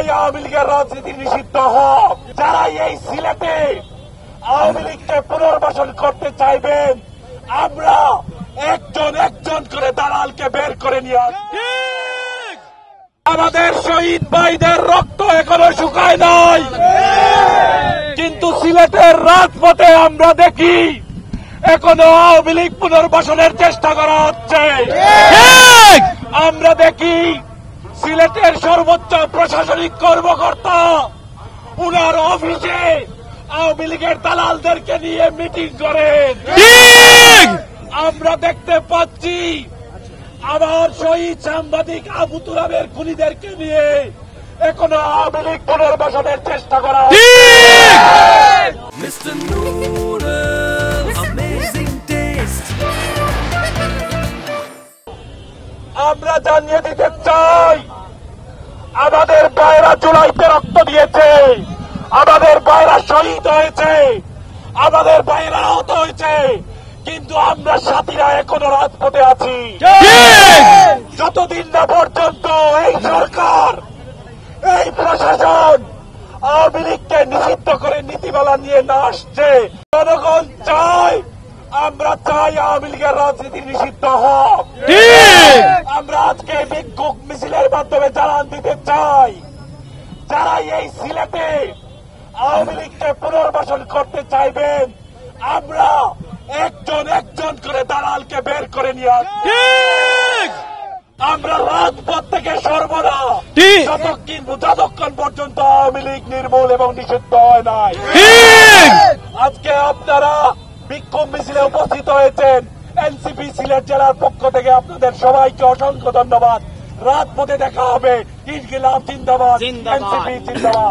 চাই আওয়ামী লীগের রাজনীতি নিষিদ্ধ হোক। যারা এই সিলেটে আওয়ামী লীগকে পুনর্বাসন করতে চাইবেন, আমরা একজন একজন করে দালালকে বের করে নিয়ে আসবো। আমাদের শহীদ ভাইদের রক্ত এখনো শুকায় নাই, কিন্তু সিলেটের রাজপথে আমরা দেখি এখনো আওয়ামী লীগ পুনর্বাসনের চেষ্টা করা হচ্ছে। আমরা দেখি সিলেটের সর্বোচ্চ প্রশাসনিক কর্মকর্তা উনার অফিসে আওয়ামী লীগের দালালদেরকে নিয়ে মিটিং করেন। আমরা দেখতে পাচ্ছি আবার শহীদ সাংবাদিক আবু তুরাবের খুনিদেরকে নিয়ে এখনো আওয়ামী লীগ পুনর্বাসনের চেষ্টা করা হচ্ছে। আমরা জানিয়ে দিতে চাই, আমাদের ভাইরা জুলাইতে রক্ত দিয়েছে, আমাদের ভাইরা শহীদ হয়েছে, আমাদের ভাইরা আহত হয়েছে, কিন্তু আমরা সাথীরা এখনো রাজপথে আছি। যতদিন না পর্যন্ত এই সরকার, এই প্রশাসন আওয়ামী লীগকে নিষিদ্ধ করে নীতিমালা নিয়ে না আসছে, জনগণ চাই, আমরা চাই আওয়ামী লীগের রাজনীতি নিষিদ্ধ হোক। আমরা আজকে বিক্ষোভ মিছিলের মাধ্যমে জানান দিতে চাই, যারা এই সিলেটে আওয়ামী লীগকে পুনর্বাসন করতে চাইবেন, আমরা একজন একজন করে দালালকে বের করে নিয়ে আসবো। আমরা রাজপথ থেকে সর্বদা যতক্ষণ পর্যন্ত আওয়ামী লীগ নির্মূল এবং নিষিদ্ধ হয় নাই। আজকে আপনারা বিক্ষোভ মিছিলে উপস্থিত হয়েছেন, এনসিপি সিলেট জেলার পক্ষ থেকে আপনাদের সবাইকে অসংখ্য ধন্যবাদ। রাজপথে দেখা হবে। ইনকিলাব জিন্দাবাদ, এনসিপি জিন্দাবাদ।